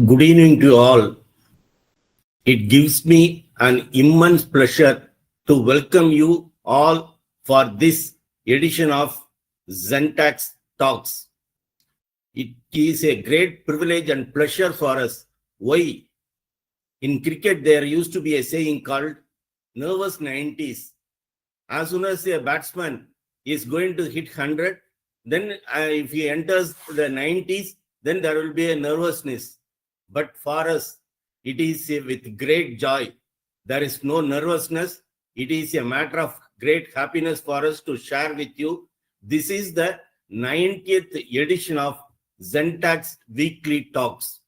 Good evening to all. It gives me an immense pleasure to welcome you all for this edition of Zentax Talks. It is a great privilege and pleasure for us. Why? In cricket, there used to be a saying called nervous 90s. As soon as a batsman is going to hit 100, then if he enters the 90s, then there will be a nervousness. But for us, it is with great joy. There is no nervousness. It is a matter of great happiness for us to share with you. This is the 90th edition of Zentax Weekly Talks.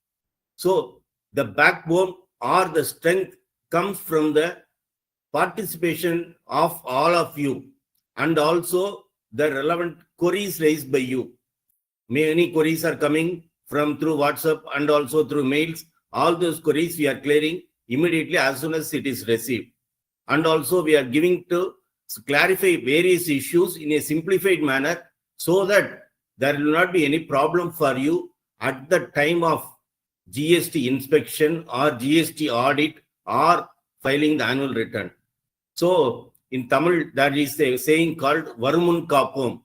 So the backbone or the strength comes from the participation of all of you and also the relevant queries raised by you. Many queries are coming from through WhatsApp and also through mails. All those queries we are clearing immediately as soon as it is received. And also we are giving to clarify various issues in a simplified manner so that there will not be any problem for you at the time of GST inspection or GST audit or filing the annual return. So in Tamil, there is a saying called Varumun Kapom.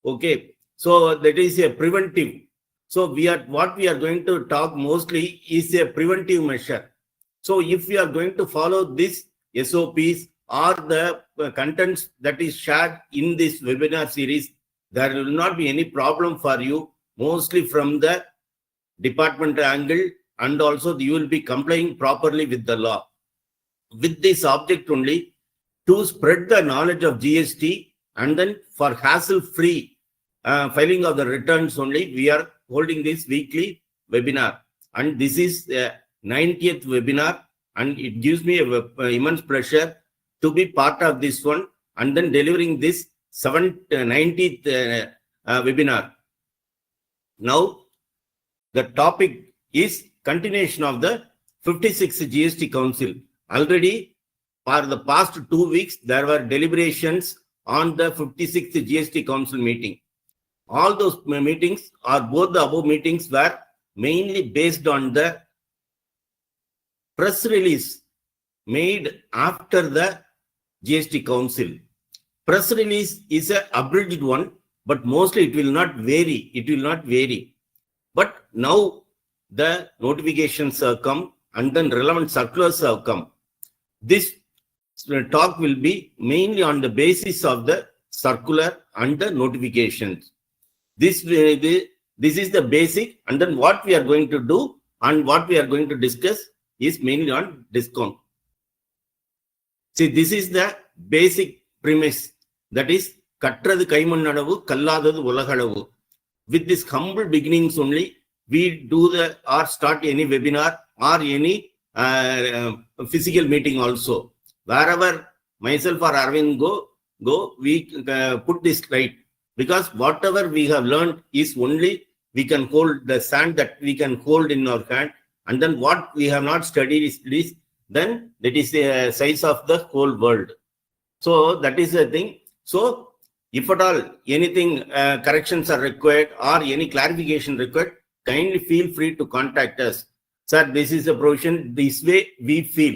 Okay, so that is a preventive. So what we are going to talk mostly is a preventive measure. So if we are going to follow this SOPs or the contents that is shared in this webinar series, there will not be any problem for you, mostly from the department angle, and also you will be complying properly with the law. With this object only, to spread the knowledge of GST and then for hassle-free filing of the returns only, we are holding this weekly webinar. And this is the 90th webinar, and it gives me an immense pleasure to be part of this one and then delivering this 90th webinar. Now, the topic is continuation of the 56th GST Council. Already, for the past 2 weeks, there were deliberations on the 56th GST Council meeting. All those meetings, or both the above meetings, were mainly based on the press release made after the GST Council. Press release is an abridged one, but mostly it will not vary. It will not vary. But now the notifications have come and then relevant circulars have come. This talk will be mainly on the basis of the circular and the notifications. This is the basic, and then what we are going to do and what we are going to discuss is mainly on discount. See, this is the basic premise, that is Katrathu Kaimannalavu, Kalladadu Ulagalavu. With this humble beginnings only, we do or start any webinar or any physical meeting also. Wherever myself or Arvind go, we put this right. Because whatever we have learned is only we can hold the sand that we can hold in our hand, and then what we have not studied is then that is the size of the whole world. So that is the thing. So if at all anything corrections are required or any clarification required, kindly feel free to contact us. Sir, this is a provision, this way we feel.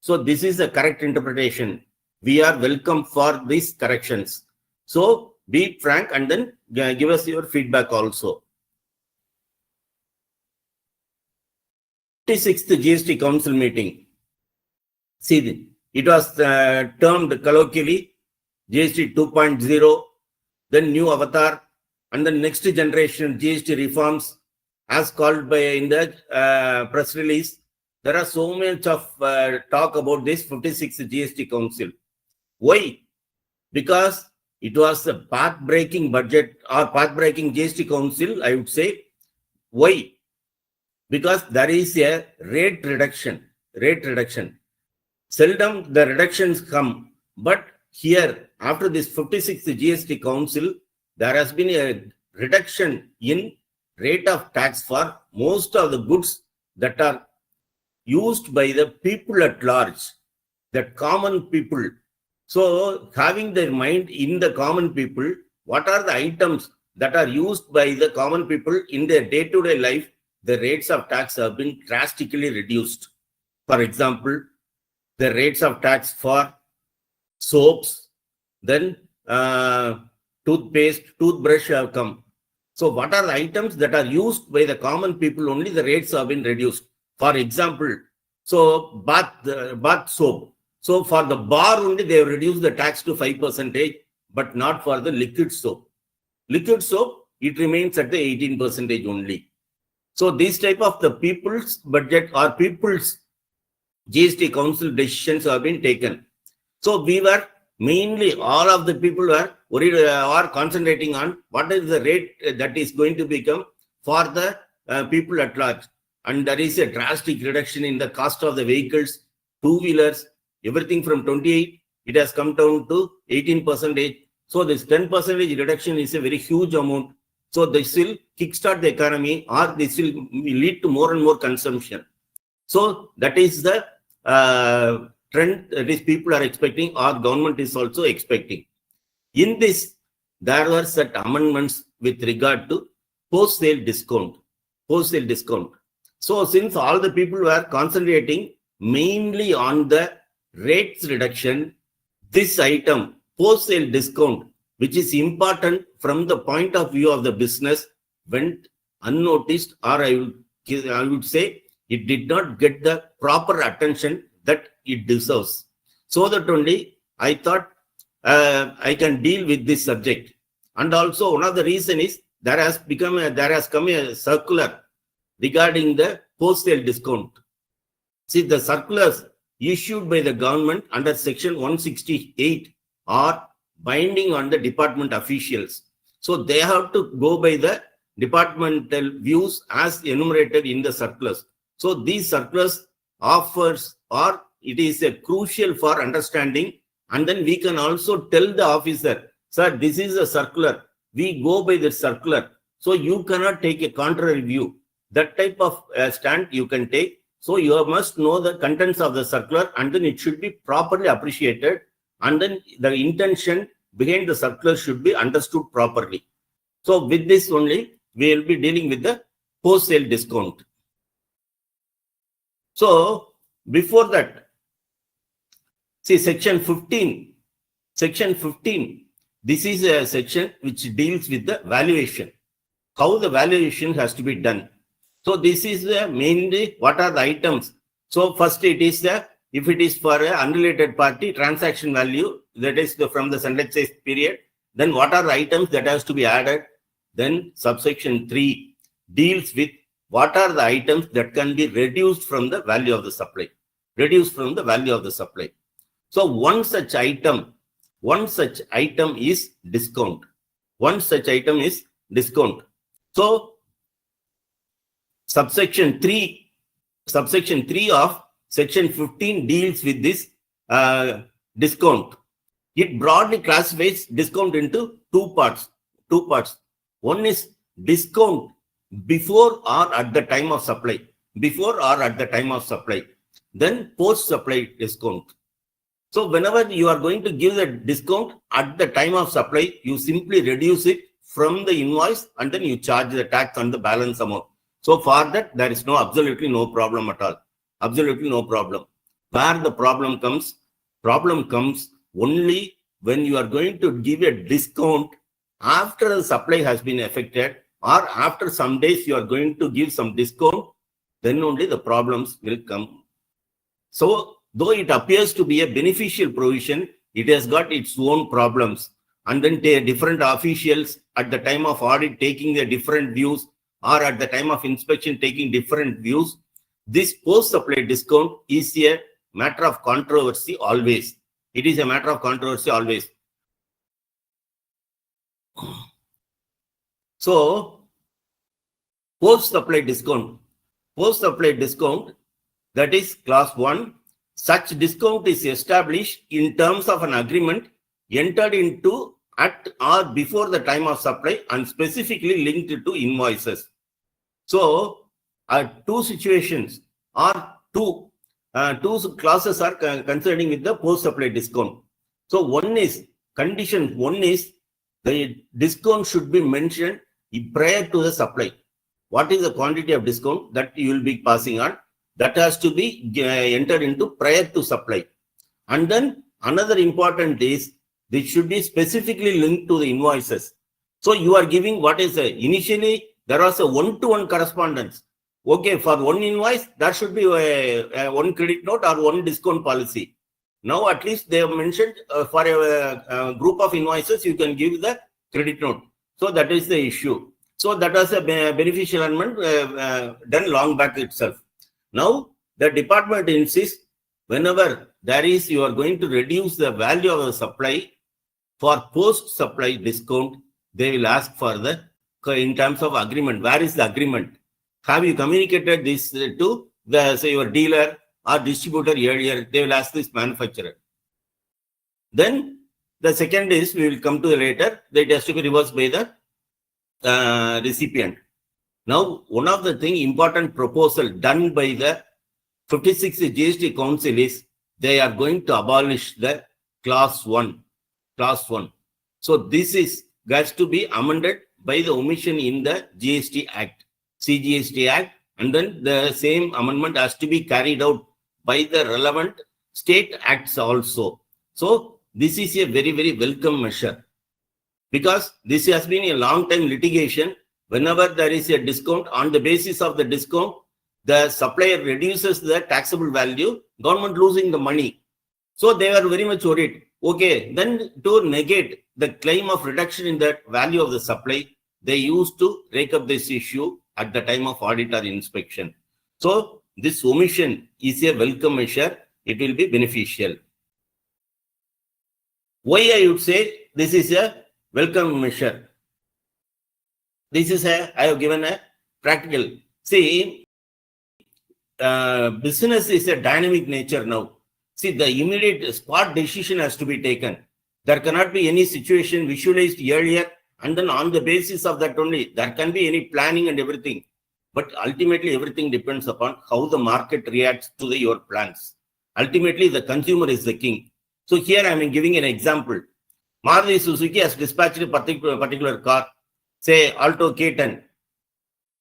So this is the correct interpretation. We are welcome for these corrections. So be frank and then give us your feedback also. 56th GST Council meeting. See, it was termed colloquially GST 2.0, then new avatar, and the next generation GST reforms as called by in the press release. There are so much of talk about this 56th GST Council. Why? Because it was a path-breaking budget or path-breaking GST Council, I would say. Why? Because there is a rate reduction. Seldom the reductions come. But here, after this 56th GST Council, there has been a reduction in rate of tax for most of the goods that are used by the people at large, the common people. So having their mind in the common people, what are the items that are used by the common people in their day-to-day life, the rates of tax have been drastically reduced. For example, the rates of tax for soaps, then toothpaste, toothbrush have come. So what are the items that are used by the common people only the rates have been reduced? For example, so bath soap. So for the bar only they have reduced the tax to 5%, but not for the liquid soap. Liquid soap, it remains at the 18% only. So these type of the people's budget or people's GST council decisions have been taken. So we were mainly, all of the people were worried or concentrating on what is the rate that is going to become for the people at large. And there is a drastic reduction in the cost of the vehicles, two-wheelers, everything from 28, it has come down to 18%. So this 10% reduction is a very huge amount. So this will kickstart the economy, or this will lead to more and more consumption. So that is the trend that is people are expecting, or government is also expecting. In this, there were set amendments with regard to post-sale discount. Post-sale discount. So since all the people were concentrating mainly on the rates reduction, this item, post-sale discount, which is important from the point of view of the business, went unnoticed, or I would say it did not get the proper attention that it deserves. So that only I thought I can deal with this subject. And also one of the reason is there has come a circular regarding the post-sale discount. See, the circulars issued by the government under section 168 are binding on the department officials. So they have to go by the departmental views as enumerated in the circulars. So these circulars offers, or it is a crucial for understanding, and then we can also tell the officer, sir, this is a circular, we go by the circular, so you cannot take a contrary view. That type of stand you can take. So you must know the contents of the circular, and then it should be properly appreciated, and then the intention behind the circular should be understood properly. So with this only, we will be dealing with the post-sale discount. So before that, see section 15. Section 15, this is a section which deals with the valuation, how the valuation has to be done. So this is mainly what are the items. So first it is if it is for an unrelated party, transaction value, that is from the sunlight size period, then what are the items that has to be added. Then subsection 3 deals with what are the items that can be reduced from the value of the supply. Reduced from the value of the supply. So one such item is discount. One such item is discount. So subsection 3 of section 15 deals with this discount. It broadly classifies discount into two parts. One is discount before or at the time of supply. Before or at the time of supply. Then post-supply discount. So whenever you are going to give the discount at the time of supply, you simply reduce it from the invoice, and then you charge the tax on the balance amount. So for that, there is absolutely no problem at all. Absolutely no problem. Where the problem comes only when you are going to give a discount after the supply has been effected, or after some days you are going to give some discount, then only the problems will come. So though it appears to be a beneficial provision, it has got its own problems. And then different officials at the time of audit taking the different views, or at the time of inspection taking different views. This post-supply discount is a matter of controversy always. It is a matter of controversy always. So, post-supply discount, that is clause 1. Such discount is established in terms of an agreement entered into at or before the time of supply and specifically linked to invoices. So, two situations or two clauses are concerning with the post-supply discount. So, condition one is the discount should be mentioned prior to the supply. what is the quantity of discount that you will be passing on. That has to be entered into prior to supply. And then another important is, this should be specifically linked to the invoices. So you are giving what is initially there was a one-to-one correspondence. Okay, for one invoice, there should be one credit note or one discount policy. Now at least they have mentioned for a group of invoices, you can give the credit note. So that is the issue. So that was a beneficial amendment done long back itself. Now the department insists, whenever there is, you are going to reduce the value of the supply, for post-supply discount, they will ask for the, in terms of agreement. Where is the agreement? Have you communicated this to the, say, your dealer or distributor earlier? They will ask this manufacturer. Then the second is, we will come to the later, that has to be reversed by the recipient. Now, one of the important proposal done by the 56 GST Council is, they are going to abolish the class 1. So this is has to be amended by the omission in the GST Act, CGST Act, and then the same amendment has to be carried out by the relevant state acts also. So this is a very, very welcome measure, because this has been a long time litigation. Whenever there is a discount, on the basis of the discount, the supplier reduces the taxable value, government losing the money. So they were very much worried. Okay, then to negate the claim of reduction in the value of the supply, they used to rake up this issue at the time of audit or inspection. So this omission is a welcome measure. It will be beneficial. Why I would say this is a welcome measure? This is I have given a practical. See, business is a dynamic nature now. See, the immediate spot decision has to be taken. There cannot be any situation visualized earlier, and then on the basis of that only, there can be any planning and everything. But ultimately, everything depends upon how the market reacts to your plans. Ultimately, the consumer is the king. So here I am giving an example. Maruti Suzuki has dispatched a particular car, say Alto K10.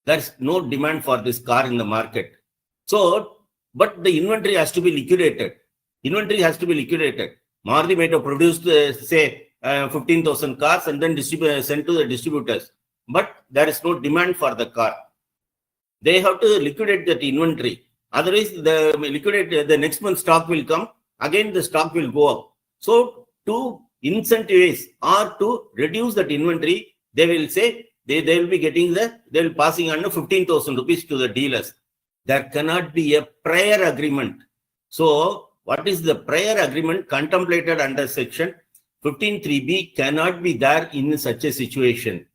There's no demand for this car in the market. So, but the inventory has to be liquidated. Maruti might have produced, say, 15,000 cars and then sent to the distributors. But there is no demand for the car. They have to liquidate that inventory. Otherwise, the next month stock will come. Again, the stock will go up. So, to incentivize or to reduce that inventory, they will say they will be getting they will passing on 15,000 rupees to the dealers. There cannot be a prior agreement. So, what is the prior agreement contemplated under section 15(3)(b) cannot be there in such a situation.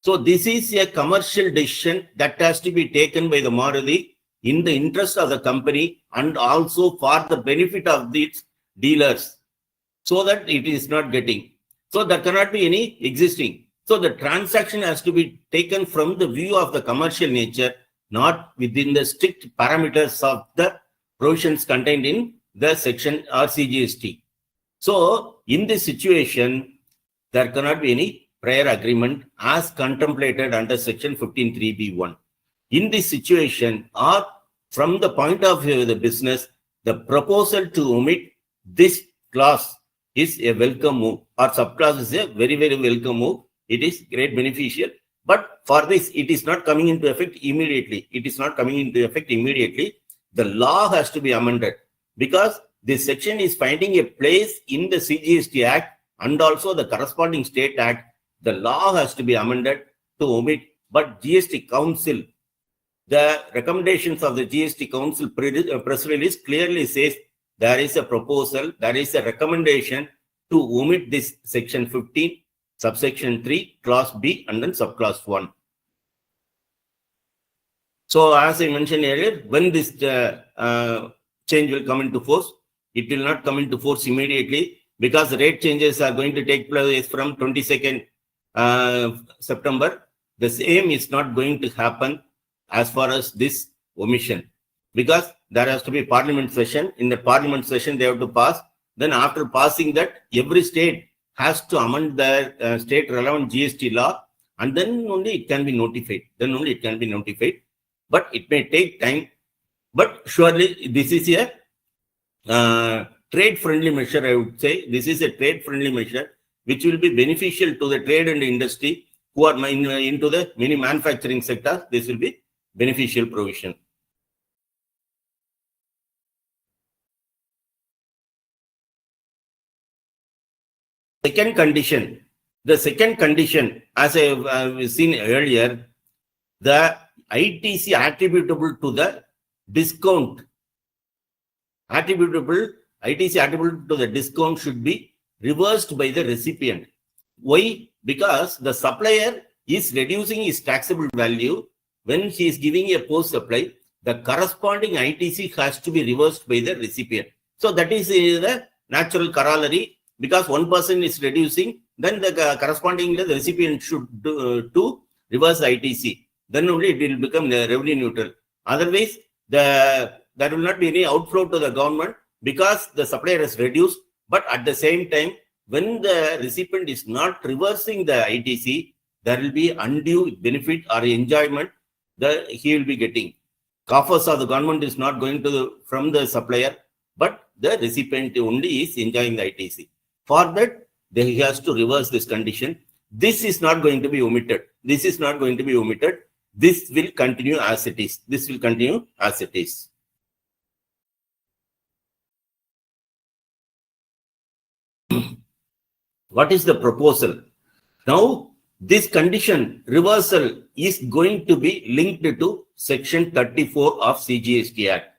So this is a commercial decision that has to be taken by the Maruti in the interest of the company and also for the benefit of its dealers, so that it is not getting. So there cannot be any existing. So the transaction has to be taken from the view of the commercial nature, not within the strict parameters of the provisions contained in the section or CGST. So in this situation, there cannot be any prior agreement as contemplated under section 15(3)(b)(1). In this situation, or from the point of view of the business, the proposal to omit this clause is a welcome move, or subclause is a very, very welcome move. It is great beneficial. But for this, it is not coming into effect immediately. The law has to be amended, because this section is finding a place in the CGST Act and also the corresponding state act. The law has to be amended to omit. But GST Council, the recommendations of the GST Council press release clearly says there is a proposal, there is a recommendation to omit this section 15, subsection 3, clause B, and then subclause 1. So as I mentioned earlier, when this change will come into force, it will not come into force immediately, because rate changes are going to take place from 22nd September. The same is not going to happen as far as this omission, because there has to be parliament session. In the parliament session, they have to pass. Then after passing that, every state has to amend their state relevant GST law, and then only it can be notified. But it may take time. But surely this is a trade-friendly measure, I would say. This is a trade-friendly measure which will be beneficial to the trade and industry who are into the many manufacturing sector. This will be beneficial provision. Second condition. The second condition, as I have seen earlier, the ITC attributable to the discount, ITC attributable to the discount should be reversed by the recipient. Why? Because the supplier is reducing his taxable value when he is giving a post-supply. The corresponding ITC has to be reversed by the recipient. So that is the natural corollary. Because one person is reducing, then the corresponding the recipient should to reverse ITC. Then only it will become revenue neutral. Otherwise, there will not be any outflow to the government because the supplier has reduced. But at the same time, when the recipient is not reversing the ITC, there will be undue benefit or enjoyment that he will be getting. Coffers of the government is not going to from the supplier, but the recipient only is enjoying the ITC. For that, he has to reverse this condition. This is not going to be omitted. This will continue as it is. What is the proposal? Now, this condition reversal is going to be linked to Section 34 of CGST Act.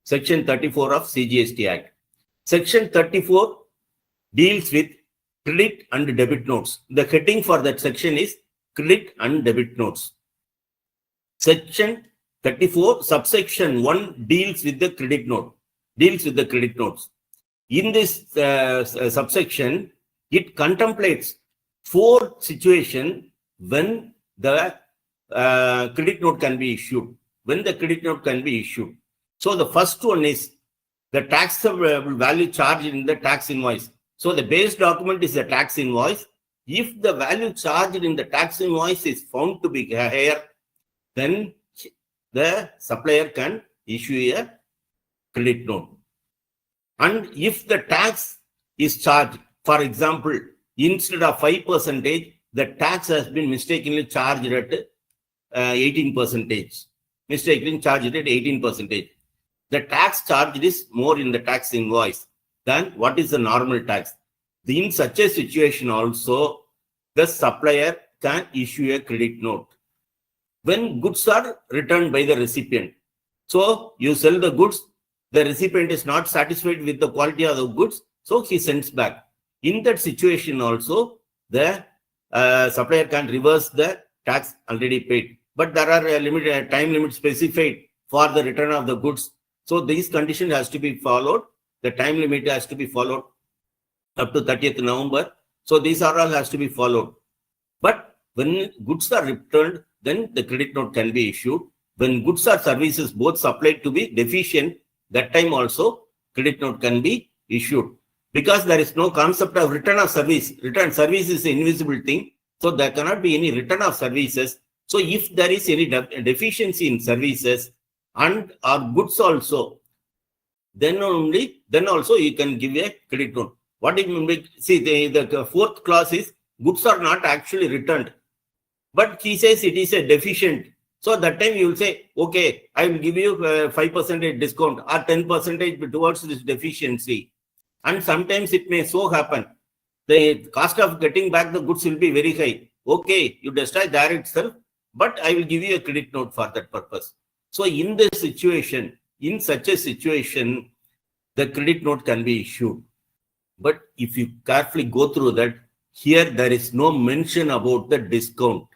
Section 34 deals with credit and debit notes. The heading for that section is credit and debit notes. Section 34, subsection 1 deals with the credit note. In this subsection, it contemplates 4 situations when the credit note can be issued. So the first one is the taxable value charged in the tax invoice. So the base document is the tax invoice. If the value charged in the tax invoice is found to be higher, then the supplier can issue a credit note. And if the tax is charged, for example, instead of 5%, the tax has been mistakenly charged at 18%. The tax charged is more in the tax invoice than what is the normal tax. In such a situation also, the supplier can issue a credit note. When goods are returned by the recipient, so you sell the goods, the recipient is not satisfied with the quality of the goods, so he sends back. In that situation also, the supplier can reverse the tax already paid. But there are a time limit specified for the return of the goods. So these conditions has to be followed. The time limit has to be followed up to 30th November. So these are all has to be followed. But when goods are returned, then the credit note can be issued. When goods or services both supplied to be deficient, that time also credit note can be issued. Because there is no concept of return of service. Return service is an invisible thing. So there cannot be any return of services. So if there is any deficiency in services and or goods also, then also you can give a credit note. What it means, see, the fourth clause is goods are not actually returned, but he says it is a deficient. So that time you will say, okay, I will give you 5% discount or 10% towards this deficiency. And sometimes it may so happen, the cost of getting back the goods will be very high. Okay, you destroy there itself, but I will give you a credit note for that purpose. So in this situation, in such a situation, the credit note can be issued. But if you carefully go through that, here there is no mention about the discount.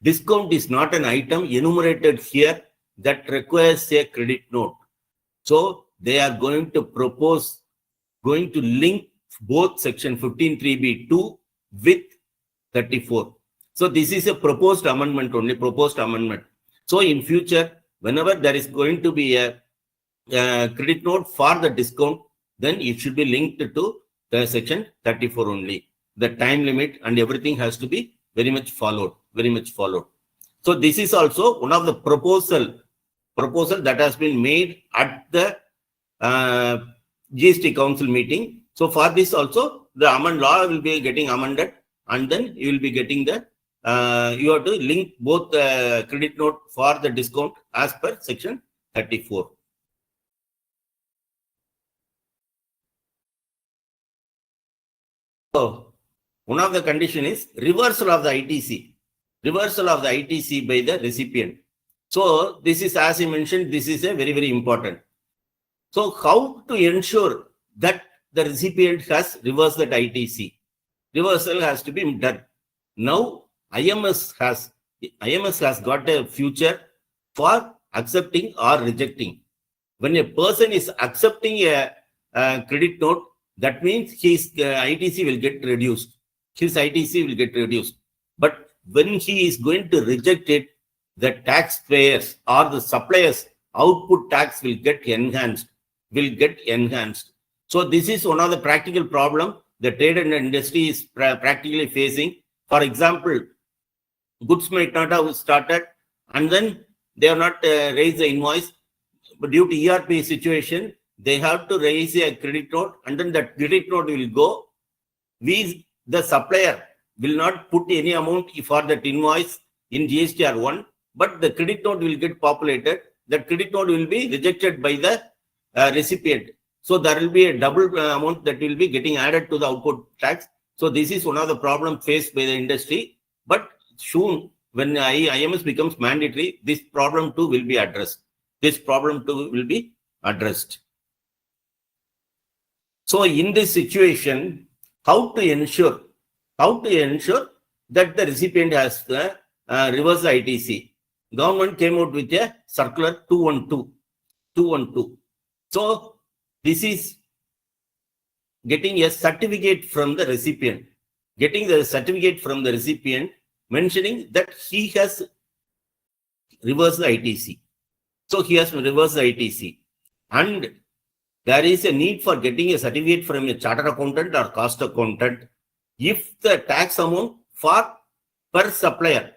Discount is not an item enumerated here that requires a credit note. So they are going to link both section 15(3)(b)(2) with 34. So this is a proposed amendment. So in future, whenever there is going to be a credit note for the discount, then it should be linked to the section 34 only. the time limit and everything has to be very much followed. So this is also one of the proposal that has been made at the GST Council meeting. So for this also, the law will be getting amended, and then you will be getting the you have to link both the credit note for the discount as per section 34. So one of the condition is reversal of the ITC by the recipient. So this is, as I mentioned, this is a very, very important. So how to ensure that the recipient has reversed that ITC? Reversal has to be done. Now IMS has got a future for accepting or rejecting. When a person is accepting a credit note, that means his ITC will get reduced. But when he is going to reject it, the taxpayers or the suppliers' output tax will get enhanced. So this is one of the practical problem the trade and industry is practically facing. For example, goods might not have started, and then they have not raised the invoice, but due to ERP situation, they have to raise a credit note, and then that credit note will go. The supplier will not put any amount for that invoice in GSTR1, but the credit note will get populated. That credit note will be rejected by the recipient. So there will be a double amount that will be getting added to the output tax. So this is one of the problems faced by the industry. But soon, when IMS becomes mandatory, this problem too will be addressed. So in this situation, how to ensure that the recipient has reversed the ITC? Government came out with a circular 212. So this is getting a certificate from the recipient, mentioning that he has reversed the ITC. So he has reversed the ITC, and there is a need for getting a certificate from a chartered accountant or cost accountant if the tax amount per supplier.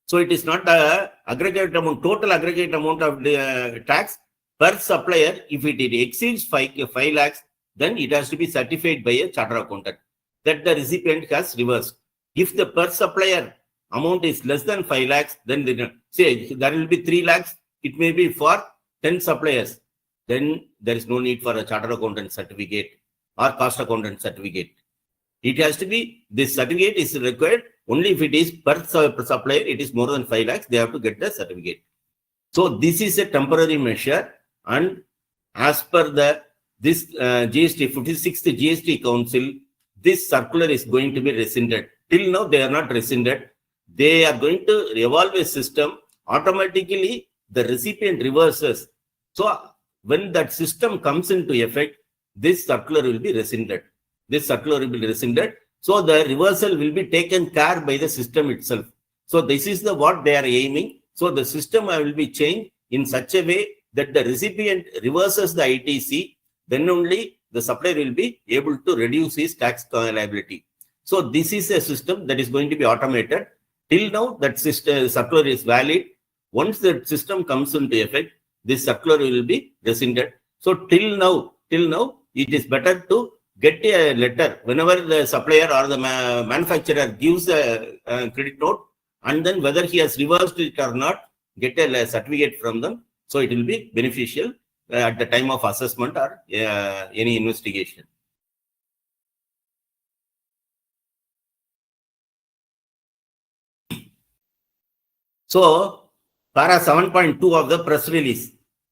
So it is not a aggregate amount, total aggregate amount of the tax per supplier. If it exceeds 5 lakhs, then it has to be certified by a chartered accountant that the recipient has reversed. If the per supplier amount is less than 5 lakhs, then say there will be 3 lakhs, it may be for 10 suppliers. Then there is no need for a chartered accountant certificate or cost accountant certificate. It has to be, this certificate is required only if it is per supplier, it is more than 5 lakhs, they have to get the certificate. So this is a temporary measure, and as per this GST 56th GST Council, this circular is going to be rescinded. Till now, they are not rescinded. They are going to evolve a system. Automatically, the recipient reverses. So when that system comes into effect, this circular will be rescinded. So the reversal will be taken care by the system itself. So this is what they are aiming. So the system will be changed in such a way that the recipient reverses the ITC, then only the supplier will be able to reduce his tax liability. So this is a system that is going to be automated. Till now, that circular is valid. Once the system comes into effect, this circular will be rescinded. So till now, it is better to get a letter whenever the supplier or the manufacturer gives a credit note, and then whether he has reversed it or not, get a certificate from them. So it will be beneficial at the time of assessment or any investigation. So para 7.2 of the press release.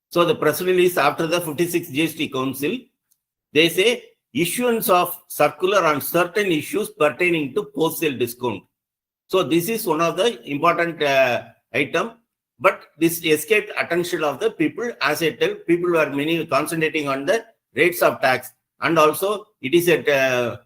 So the press release after the 56th GST Council, they say issuance of circular on certain issues pertaining to post-sale discount. So this is one of the important item, but this escaped attention of the people. As I tell, people were many concentrating on the rates of tax, and also it is a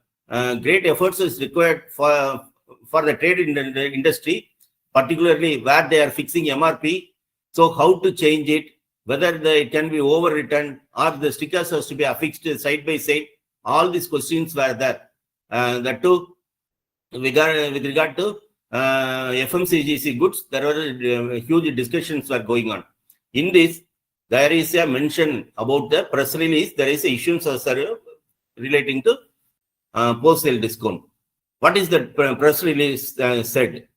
great efforts is required for the trade industry, particularly where they are fixing MRP. So how to change it, whether it can be overwritten or the stickers has to be affixed side by side. All these questions were there. that too, with regard to FMCG goods, there were huge discussions were going on. In this, there is a mention about the press release. There is issues relating to post-sale discount. What is the press release said?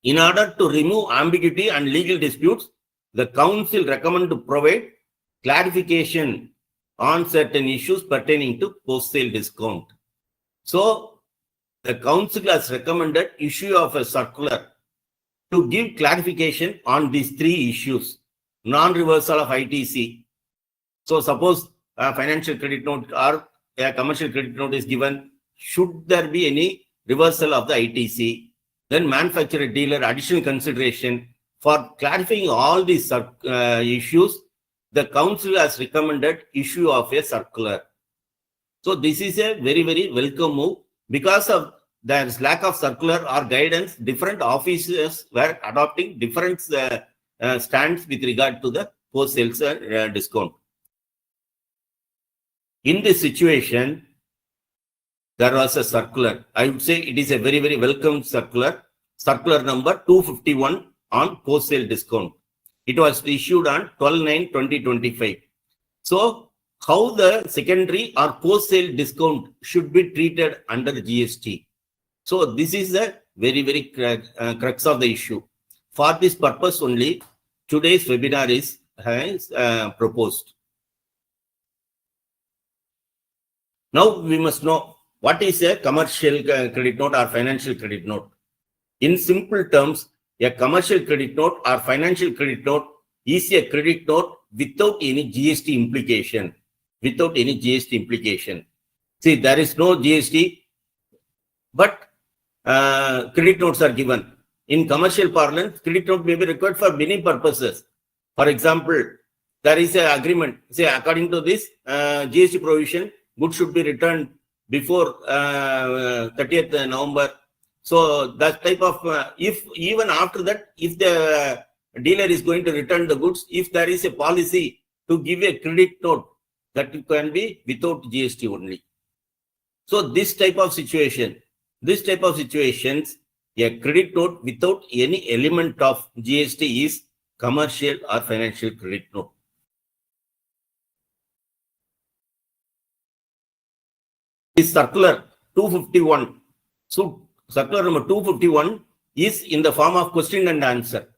In order to remove ambiguity and legal disputes, the council recommend to provide clarification on certain issues pertaining to post-sale discount. So, the council has recommended issue of a circular to give clarification on these three issues. Non-reversal of ITC. So, suppose a financial credit note or a commercial credit note is given, should there be any reversal of the ITC? Then manufacturer dealer additional consideration. For clarifying all these issues, the council has recommended issue of a circular. So this is a very, very welcome move. Because of there's lack of circular or guidance, different offices were adopting different stands with regard to the post-sales discount. In this situation, there was a circular. I would say it is a very, very welcome circular. Circular number 251 on post-sale discount. It was issued on 12/9/2025. So, how the secondary or post-sale discount should be treated under GST. So, this is the very, very crux of the issue. For this purpose only, today's webinar is proposed. Now, we must know what is a commercial credit note or financial credit note. In simple terms, a commercial credit note or financial credit note is a credit note without any GST implication. Without any GST implication. See, there is no GST, but credit notes are given. In commercial parlance, credit note may be required for many purposes. For example, there is an agreement. Say, according to this GST provision, goods should be returned before 30th November. So that type of, if even after that, if the dealer is going to return the goods, if there is a policy to give a credit note, that can be without GST only. So this type of situations, a credit note without any element of GST is commercial or financial credit note. This circular 251. So circular number 251 is in the form of question and answer.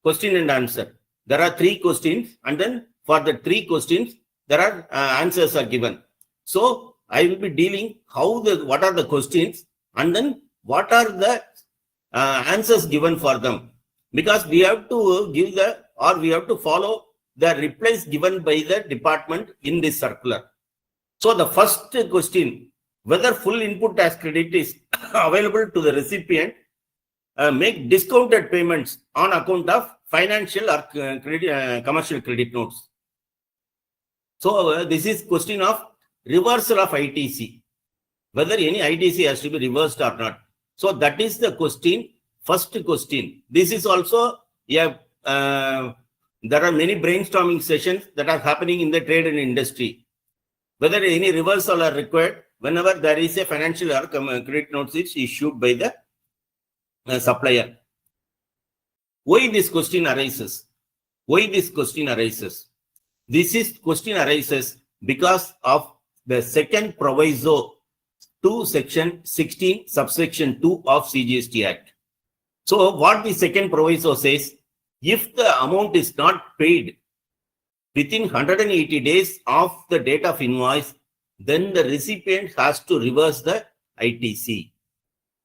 Question and answer. There are 3 questions, and then for the 3 questions, there are answers are given. So I will be dealing what are the questions, and then what are the answers given for them. Because we have to give we have to follow the replies given by the department in this circular. So the first question, whether full input tax credit is available to the recipient, make discounted payments on account of financial or commercial credit notes. So this is question of reversal of ITC, whether any ITC has to be reversed or not. So that is the question, first question. This is also, there are many brainstorming sessions that are happening in the trade and industry. Whether any reversal are required whenever there is a financial or credit notes is issued by the supplier. Why this question arises? This question arises because of the second proviso to section 16 subsection 2 of CGST Act. So what the second proviso says, if the amount is not paid within 180 days of the date of invoice, then the recipient has to reverse the ITC.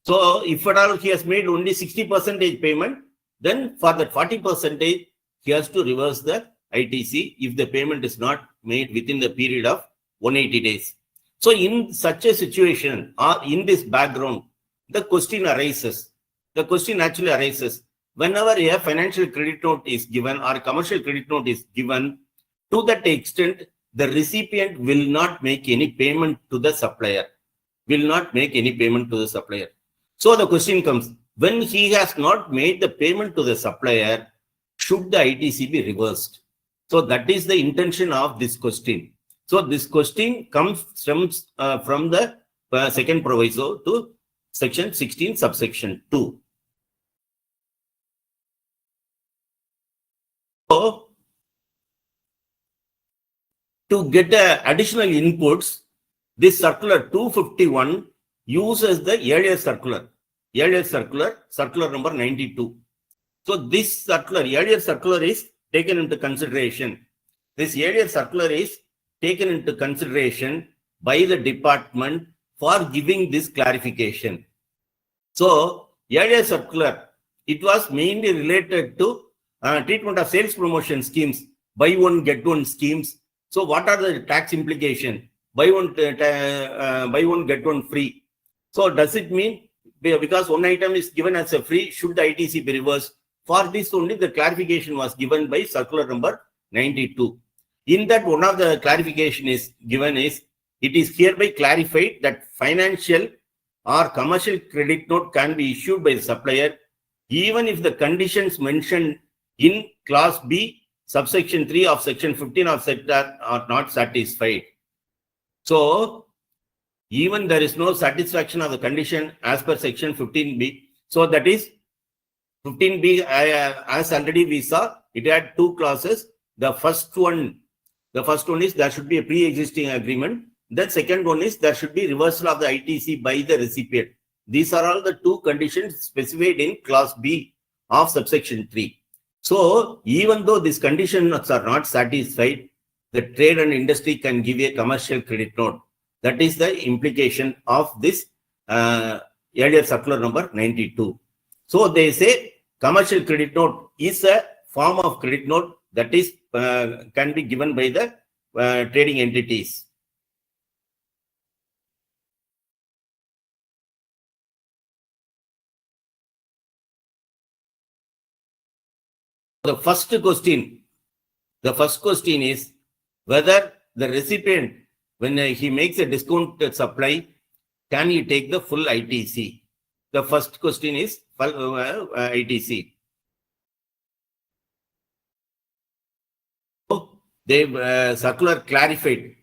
So if at all he has made only 60% payment, then for that 40% he has to reverse the ITC if the payment is not made within the period of 180 days. So in such a situation or in this background, the question arises. The question actually arises whenever a financial credit note is given or a commercial credit note is given, to that extent, the recipient will not make any payment to the supplier. So the question comes, when he has not made the payment to the supplier, should the ITC be reversed? So that is the intention of this question. So this question comes from the second proviso to section 16 subsection 2. So, to get additional inputs, this circular 251 uses the earlier circular number 92. So this circular, earlier circular is taken into consideration. This earlier circular is taken into consideration by the department for giving this clarification. So earlier circular, it was mainly related to treatment of sales promotion schemes, buy one get one schemes. So what are the tax implications? Buy one get one free. So does it mean because one item is given as a free, should the ITC be reversed? For this only the clarification was given by circular number 92. In that, one of the clarification is given is, it is hereby clarified that financial or commercial credit note can be issued by the supplier even if the conditions mentioned in clause B, subsection 3 of section 15 of sector are not satisfied. So, even there is no satisfaction of the condition as per section 15B. So, that is 15B, as already we saw, it had two clauses. The first one is there should be a pre-existing agreement. The second one is there should be reversal of the ITC by the recipient. These are all the two conditions specified in clause B of subsection 3. So, even though these conditions are not satisfied, the trade and industry can give a commercial credit note. That is the implication of this earlier circular number 92. So, they say commercial credit note is a form of credit note that is can be given by the trading entities. The first question is whether the recipient, when he makes a discounted supply, can he take the full ITC? The first question is ITC. So, the circular clarified,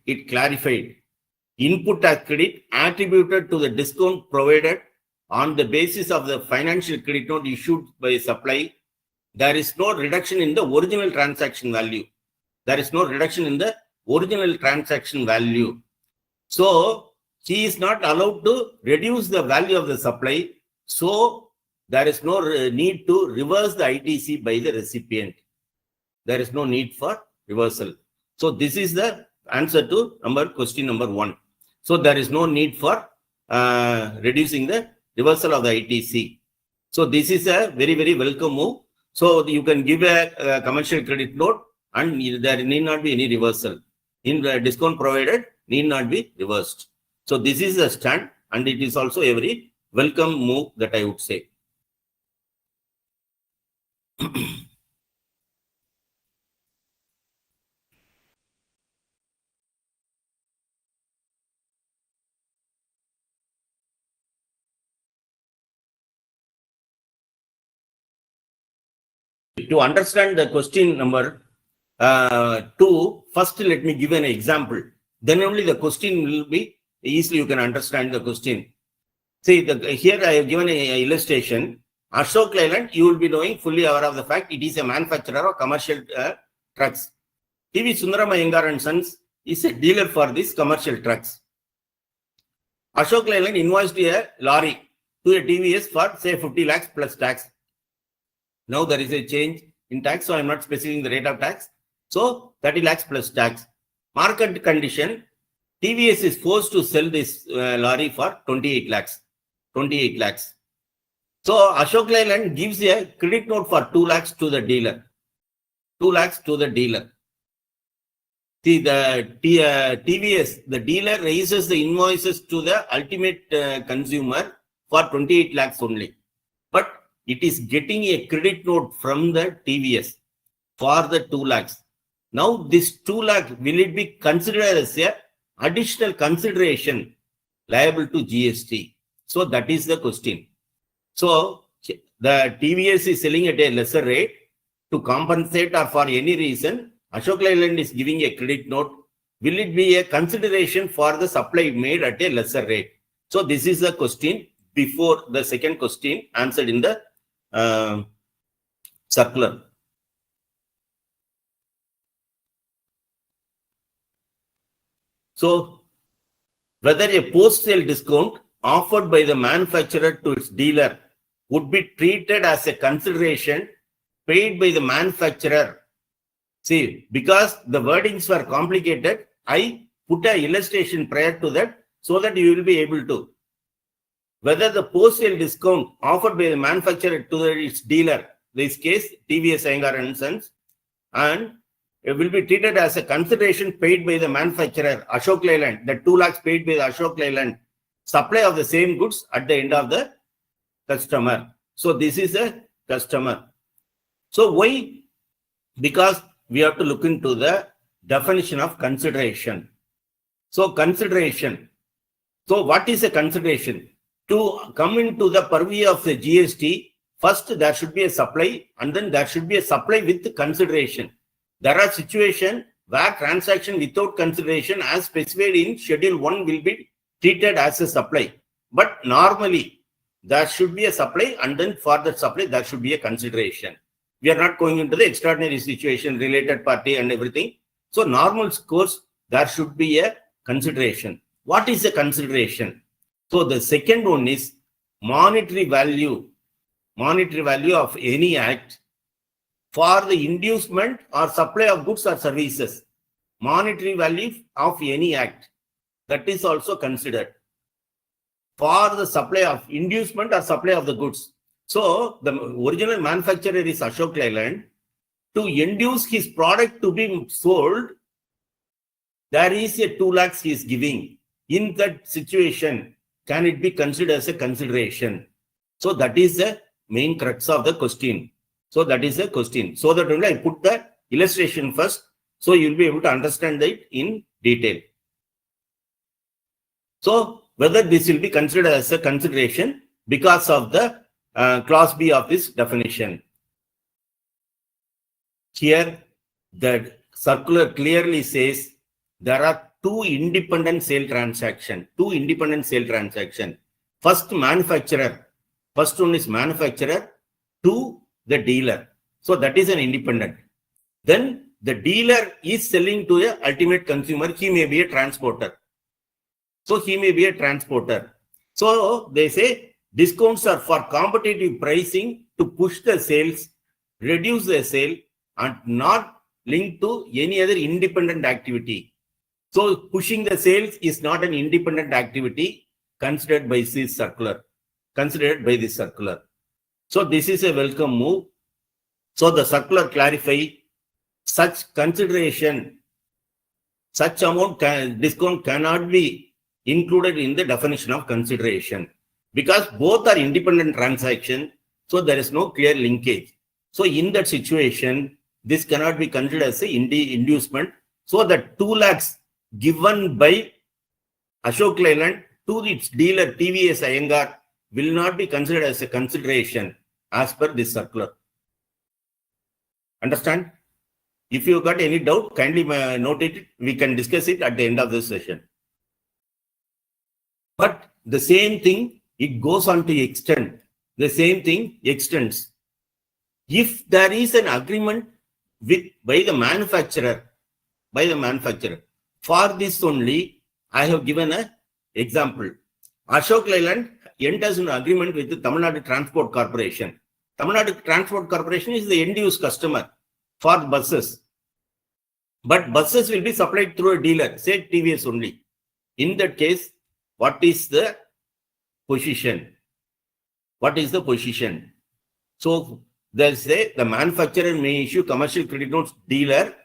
input as credit attributed to the discount provided on the basis of the financial credit note issued by supply. There is no reduction in the original transaction value. So, he is not allowed to reduce the value of the supply. So, there is no need to reverse the ITC by the recipient. There is no need for reversal. So, this is the answer to question number 1. So, there is no need for reducing the reversal of the ITC. So, this is a very, very welcome move. So, you can give a commercial credit note and there need not be any reversal. In the discount provided, need not be reversed. So, this is the stand and it is also a very welcome move that I would say. To understand the question number 2, first let me give an example. Then only the question will be easily you can understand the question. See, here I have given an illustration. Ashok Leyland, you will be knowing, fully aware of the fact it is a manufacturer of commercial trucks. TV Sundarama Iyengar and Sons is a dealer for these commercial trucks. Ashok Leyland invoiced a lorry to a TVS for say 50 lakhs plus tax. Now there is a change in tax, so I am not specifying the rate of tax. So 30 lakhs plus tax. Market condition, TVS is forced to sell this lorry for 28 lakhs. So Ashok Leyland gives a credit note for 2 lakhs to the dealer. See, the TVS, the dealer raises the invoices to the ultimate consumer for 28 lakhs only. But it is getting a credit note from the TVS for the 2 lakhs. Now, this 2 lakhs, will it be considered as a additional consideration liable to GST? So, that is the question. So, the TVS is selling at a lesser rate to compensate or for any reason. Ashok Leyland is giving a credit note. Will it be a consideration for the supply made at a lesser rate? So this is the question before the second question answered in the circular. So whether a post-sale discount offered by the manufacturer to its dealer would be treated as a consideration paid by the manufacturer. See, because the wordings were complicated, I put an illustration prior to that so that you will be able to. Whether the post-sale discount offered by the manufacturer to its dealer, this case TVS Iyengar & Sons, and it will be treated as a consideration paid by the manufacturer, Ashok Leyland, the 2 lakhs paid by the Ashok Leyland, supply of the same goods at the end of the customer. So this is a customer. So why? Because we have to look into the definition of consideration. So consideration. So what is a consideration? To come into the purview of the GST, first there should be a supply, and then there should be a supply with consideration. There are situations where transaction without consideration as specified in Schedule 1 will be treated as a supply. But normally, there should be a supply, and then for the supply, there should be a consideration. We are not going into the extraordinary situation, related party and everything. So normal course, there should be a consideration. What is a consideration? So the second one is monetary value of any act for the inducement or supply of goods or services. Monetary value of any act, that is also considered for the supply of inducement or supply of the goods. So the original manufacturer is Ashok Leyland. To induce his product to be sold, there is a 2 lakhs he is giving. In that situation, can it be considered as a consideration? So that is the main crux of the question. So that is a question. So that only I put the illustration first, so you will be able to understand it in detail. So whether this will be considered as a consideration because of the clause B of this definition. Here, the circular clearly says there are two independent sale transactions. First, manufacturer. First one is manufacturer to the dealer. So that is an independent. Then the dealer is selling to the ultimate consumer. He may be a transporter. So they say discounts are for competitive pricing to push the sales, reduce the sale, and not linked to any other independent activity. So pushing the sales is not an independent activity considered by this circular. So this is a welcome move. So the circular clarify such consideration, such amount discount cannot be included in the definition of consideration because both are independent transactions. So there is no clear linkage. So in that situation, this cannot be considered as an inducement. So the 2 lakhs given by Ashok Leyland to its dealer TVS Iyengar will not be considered as a consideration as per this circular. Understand? If you got any doubt, kindly note it. We can discuss it at the end of this session. But the same thing, it goes on to extend. The same thing extends. If there is an agreement by the manufacturer, for this only, I have given an example. Ashok Leyland enters an agreement with the Tamil Nadu Transport Corporation. Tamil Nadu Transport Corporation is the end-use customer for buses. But buses will be supplied through a dealer, say TVS only. In that case, what is the position? So, they say the manufacturer may issue commercial credit notes dealer,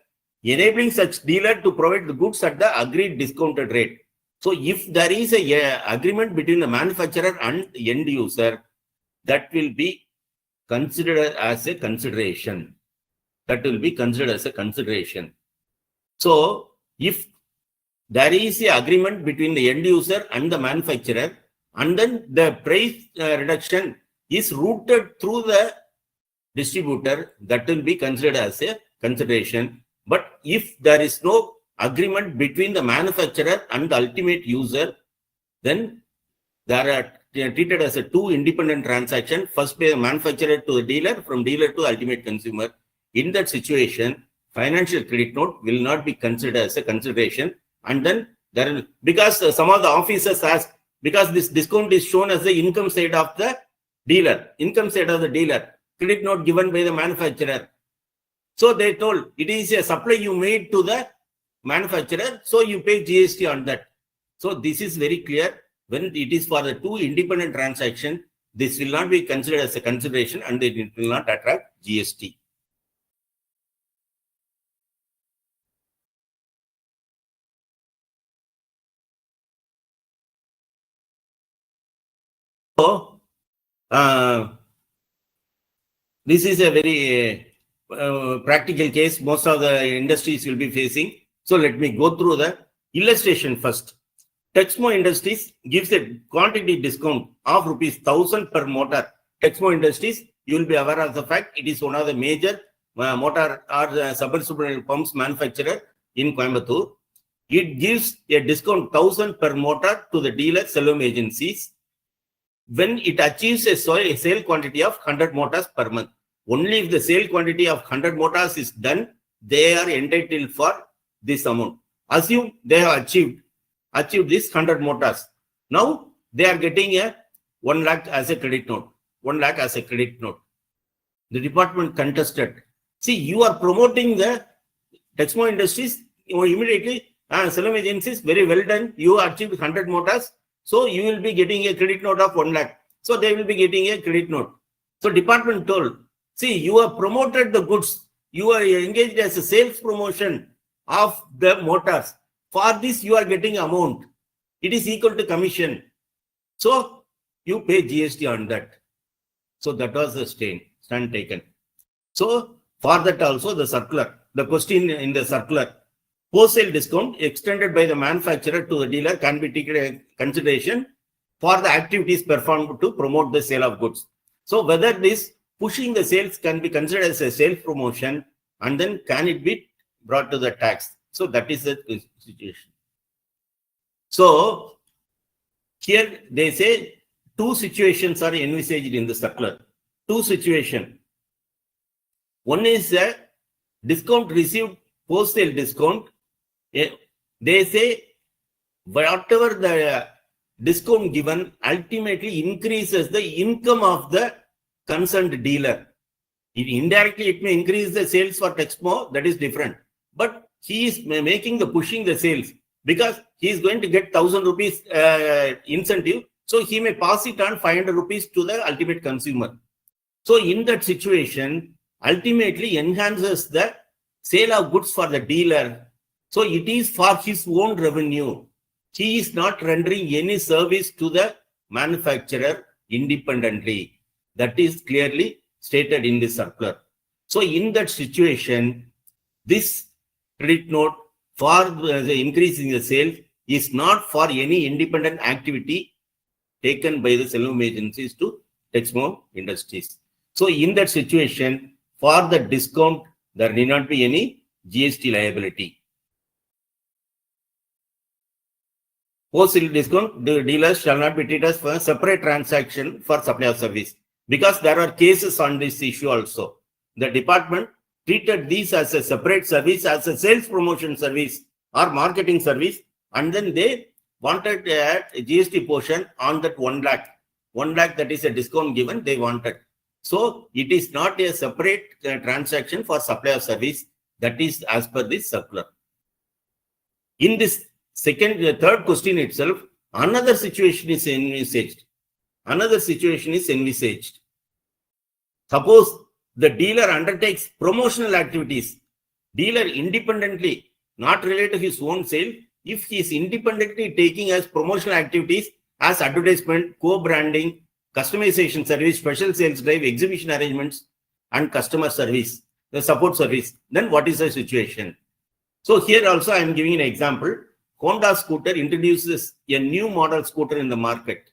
enabling such dealer to provide the goods at the agreed discounted rate. So, if there is a agreement between the manufacturer and end user, that will be considered as a consideration. So, if there is an agreement between the end user and the manufacturer, and then the price reduction is routed through the distributor, that will be considered as a consideration. But if there is no agreement between the manufacturer and the ultimate user, then They are treated as a two independent transaction, first by the manufacturer to the dealer, from dealer to ultimate consumer. In that situation, financial credit note will not be considered as a consideration. And then because some of the officers ask, because this discount is shown as the income side of the dealer, credit note given by the manufacturer. So they told it is a supply you made to the manufacturer, so you pay GST on that. So this is very clear. When it is for the two independent transactions, this will not be considered as a consideration and it will not attract GST. So, this is a very practical case most of the industries will be facing. So let me go through the illustration first. Texmo Industries gives a quantity discount of ₹1,000 per motor. Texmo Industries, you will be aware of the fact it is one of the major motor or submersible pumps manufacturer in Coimbatore. It gives a discount 1,000 per motor to the dealer Salome agencies when it achieves a sale quantity of 100 motors per month. Only if the sale quantity of 100 motors is done, they are entitled for this amount. Assume they have achieved this 100 motors. Now they are getting a 1 lakh as a credit note. 1 lakh as a credit note. The department contested. See, you are promoting the Texmo Industries, immediately, Salome agencies, very well done. You achieved 100 motors. So you will be getting a credit note of 1 lakh. So they will be getting a credit note. So department told, see, you have promoted the goods. You are engaged as a sales promotion of the motors. For this, you are getting amount. It is equal to commission. So you pay GST on that. So that was the stand taken. So for that also the circular, the question in the circular, wholesale discount extended by the manufacturer to the dealer can be taken into consideration for the activities performed to promote the sale of goods. So whether this pushing the sales can be considered as a sales promotion and then can it be brought to the tax. So that is the situation. So here they say two situations are envisaged in the circular. Two situations. One is a discount received, wholesale discount. They say whatever the discount given ultimately increases the income of the concerned dealer. Indirectly, it may increase the sales for Texmo, that is different. But he is pushing the sales because he is going to get 1,000 rupees incentive. So he may pass it on 500 rupees to the ultimate consumer. So in that situation, ultimately enhances the sale of goods for the dealer. So it is for his own revenue. He is not rendering any service to the manufacturer independently. That is clearly stated in the circular. So in that situation, this credit note for the increase in the sale is not for any independent activity taken by the Salome agencies to Texmo Industries. So in that situation, for the discount, there need not be any GST liability. Wholesale discount, the dealers shall not be treated as a separate transaction for supply of service. Because there are cases on this issue also. The department treated these as a separate service, as a sales promotion service or marketing service, and then they wanted a GST portion on that 1 lakh. 1 lakh, that is a discount given, they wanted. So it is not a separate transaction for supply of service. That is as per this circular. In this third question itself, another situation is envisaged. Suppose the dealer undertakes promotional activities. Dealer independently, not related to his own sale, if he is independently taking as promotional activities as advertisement, co-branding, customization service, special sales drive, exhibition arrangements, and customer service, the support service, then what is the situation? So here also I am giving an example. Honda scooter introduces a new model scooter in the market.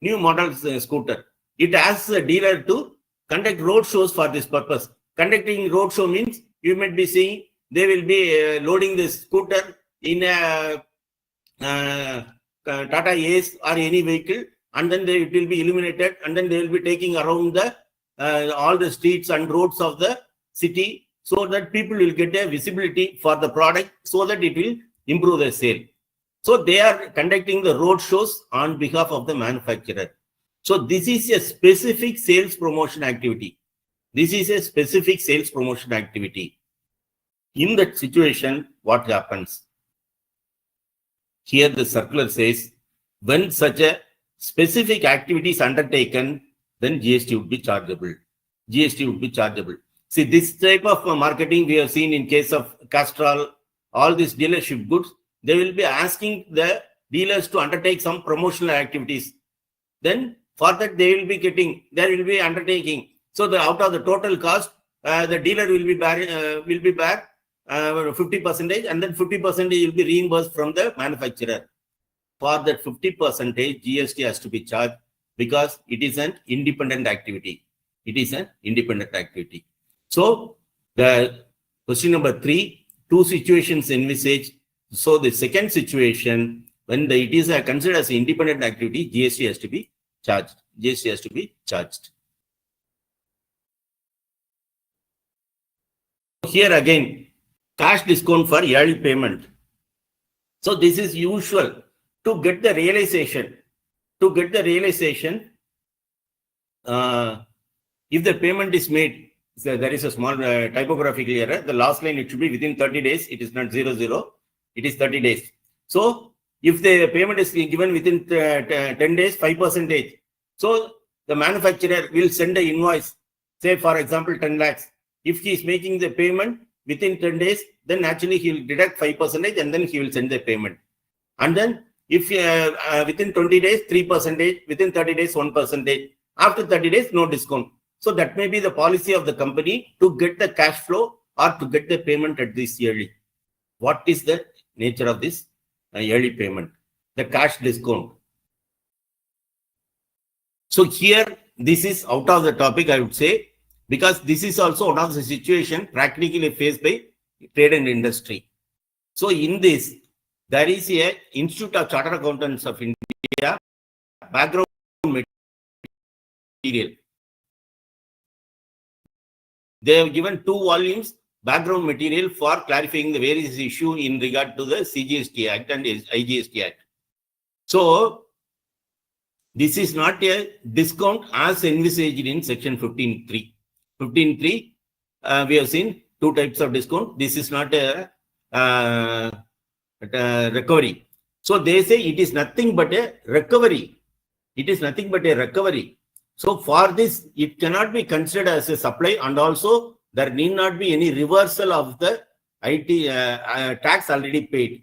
New model scooter. It asks the dealer to conduct road shows for this purpose. Conducting road show means you might be seeing they will be loading the scooter in a Tata Ace or any vehicle, and then it will be illuminated, and then they will be taking around the all the streets and roads of the city, so that people will get a visibility for the product, so that it will improve the sale. So they are conducting the road shows on behalf of the manufacturer. So this is a specific sales promotion activity. This is a specific sales promotion activity. In that situation, what happens? Here the circular says, when such a specific activity is undertaken, then GST would be chargeable. GST would be chargeable. See, this type of marketing we have seen in case of Castrol, all these dealership goods, they will be asking the dealers to undertake some promotional activities. Then for that they will be undertaking. So out of the total cost, the dealer will be bear 50%, and then 50% will be reimbursed from the manufacturer. For that 50%, GST has to be charged because it is an independent activity. It is an independent activity. So the question number 3, 2 situations envisaged. So the second situation, when it is considered as an independent activity, GST has to be charged. GST has to be charged. Here again, cash discount for yearly payment. So this is usual to get the realization. To get the realization, if the payment is made, so there is a small typographical error. The last line, it should be within 30 days. It is not 00. It is 30 days. So if the payment is given within 10 days, 5%. So the manufacturer will send an invoice, say for example 10 lakhs. If he is making the payment within 10 days, then actually he will deduct 5% and then he will send the payment. And then if within 20 days, 3%, within 30 days, 1%. After 30 days, no discount. So that may be the policy of the company to get the cash flow or to get the payment at this yearly. What is the nature of this yearly payment? The cash discount. So here, this is out of the topic, I would say, because this is also one of the situations practically faced by trade and industry. So in this, there is a Institute of Chartered Accountants of India background material. They have given 2 volumes background material for clarifying the various issues in regard to the CGST Act and IGST Act. So this is not a discount as envisaged in section 15.3. 15.3, we have seen 2 types of discount. This is not a recovery. So they say it is nothing but a recovery. It is nothing but a recovery. So for this, it cannot be considered as a supply, and also there need not be any reversal of the IT tax already paid.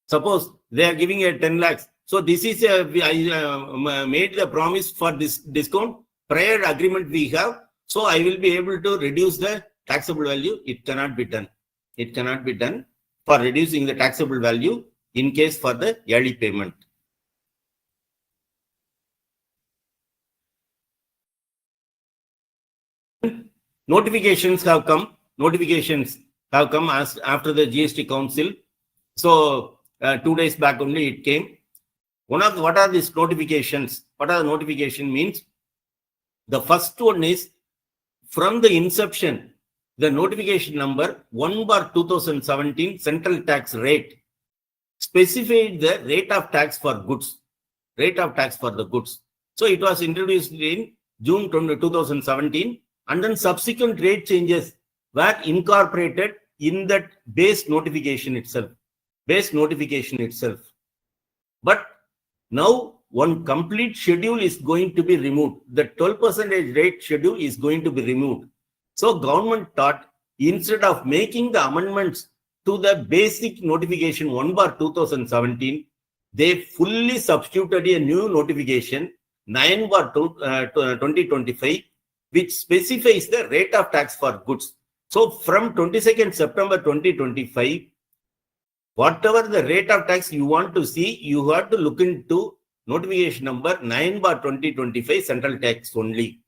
Suppose they are giving a 10 lakhs. So this is I made the promise for this discount, prior agreement we have. So I will be able to reduce the taxable value. It cannot be done. It cannot be done for reducing the taxable value in case for the yearly payment. Notifications have come. Notifications have come as after the GST Council. So 2 days back only it came. What are these notifications? What are the notification means? The first one is from the inception, the notification number 1/2017 central tax rate specified the rate of tax for goods. Rate of tax for the goods. So it was introduced in June 2017. And then subsequent rate changes were incorporated in that base notification itself. Base notification itself. But now one complete schedule is going to be removed. The 12% rate schedule is going to be removed. So government thought, instead of making the amendments to the basic notification 1/2017, they fully substituted a new notification 9/2025. Which specifies the rate of tax for goods. So from 22nd September 2025, whatever the rate of tax you want to see, you have to look into notification number 9/2025 central tax only.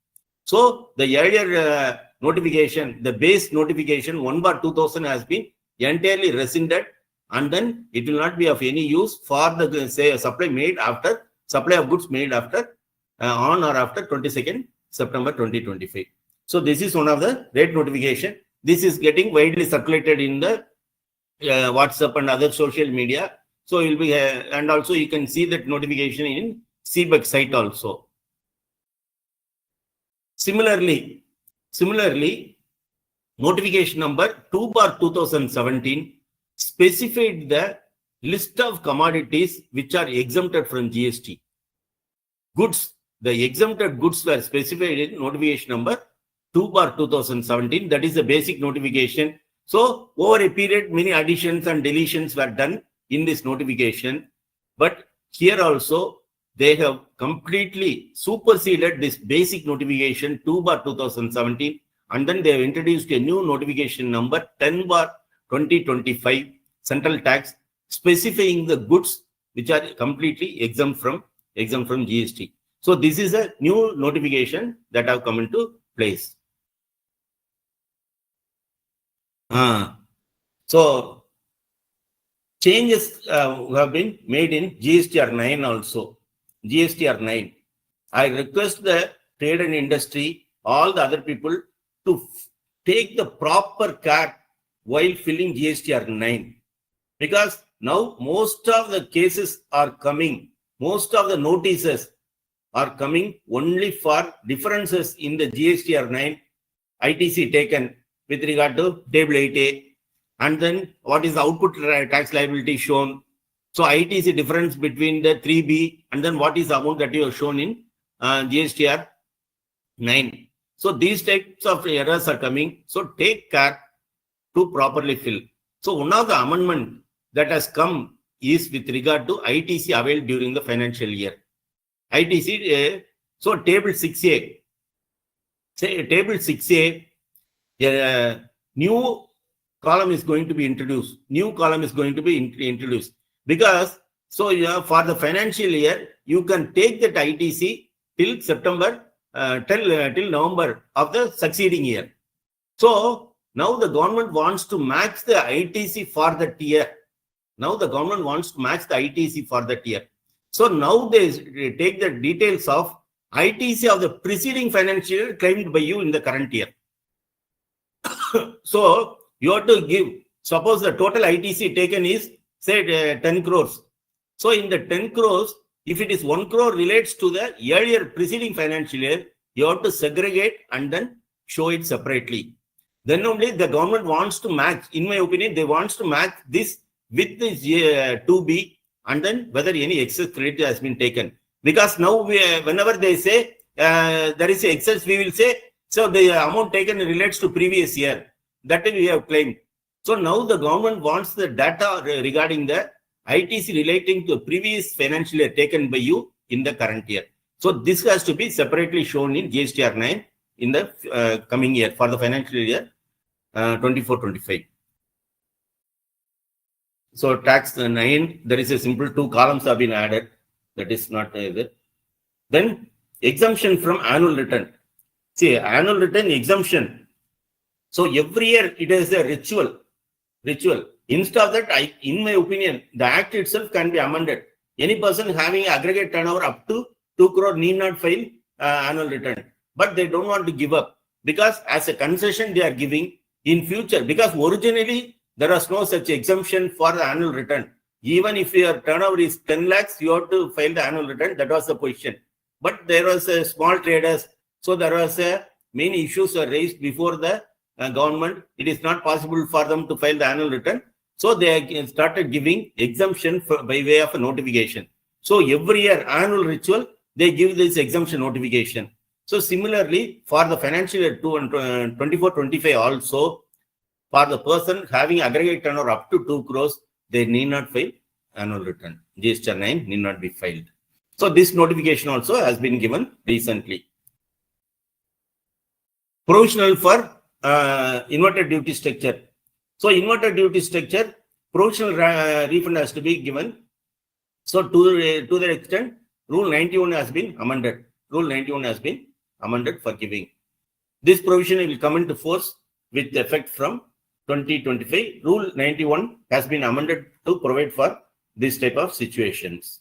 So the earlier notification, the base notification 1/2000 has been entirely rescinded, and then it will not be of any use for the supply of goods made after on or after 22nd September 2025. So this is one of the rate notification. This is getting widely circulated in the WhatsApp and other social media. So it will be and also you can see that notification in CBEC site also. Similarly, notification number 2/2017 specified the list of commodities which are exempted from GST. Goods, the exempted goods were specified in notification number 2/2017. That is the basic notification. So over a period, many additions and deletions were done in this notification. But here also, they have completely superseded this basic notification 2/2017, and then they have introduced a new notification number 10/2025 central tax, specifying the goods which are completely exempt from GST. So this is a new notification that have come into place. So changes have been made in GSTR 9 also. GSTR 9. I request the trade and industry, all the other people, to take the proper care while filling GSTR 9. Because now most of the cases are coming, most of the notices are coming only for differences in the GSTR 9 ITC taken with regard to table 8A, and then what is the output tax liability shown. So ITC difference between the 3B and then what is the amount that you have shown in GSTR 9. So these types of errors are coming. So take care to properly fill. So one of the amendment that has come is with regard to ITC availed during the financial year. ITC, so table 6A. Say table 6A, new column is going to be introduced. Because so for the financial year, you can take that ITC till September, till November of the succeeding year. So now the government wants to match the ITC for that year. So now they take the details of ITC of the preceding financial year claimed by you in the current year. So you have to give, suppose the total ITC taken is say 10 crores. So in the 10 crores, if it is 1 crore relates to the earlier preceding financial year, you have to segregate and then show it separately. Then only the government wants to match, in my opinion, they wants to match this with this 2B and then whether any excess credit has been taken. Because now whenever they say there is excess, we will say, so the amount taken relates to previous year. That we have claimed. So now the government wants the data regarding the ITC relating to previous financial year taken by you in the current year. So this has to be separately shown in GSTR 9 in the coming year for the financial year 24-25. So tax 9, there is a simple 2 columns have been added. That is not there. Then exemption from annual return. See, annual return exemption. So every year it is a ritual. Instead of that, in my opinion, the act itself can be amended. Any person having aggregate turnover up to 2 crore need not file annual return. But they don't want to give up because as a concession they are giving in future. Because originally there was no such exemption for the annual return. Even if your turnover is 10 lakhs, you have to file the annual return. That was the position. But there was a small traders. So there was many issues were raised before the government. It is not possible for them to file the annual return. So they started giving exemption by way of a notification. So every year annual ritual, they give this exemption notification. So similarly, for the financial year 24-25 also, for the person having aggregate turnover up to 2 crores, they need not file annual return. GSTR 9 need not be filed. So this notification also has been given recently. Provisional for inverted duty structure. So inverted duty structure, provisional refund has to be given. So to the extent, Rule 91 has been amended. Rule 91 has been amended for giving. This provision will come into force with effect from 2025, Rule 91 has been amended to provide for this type of situations.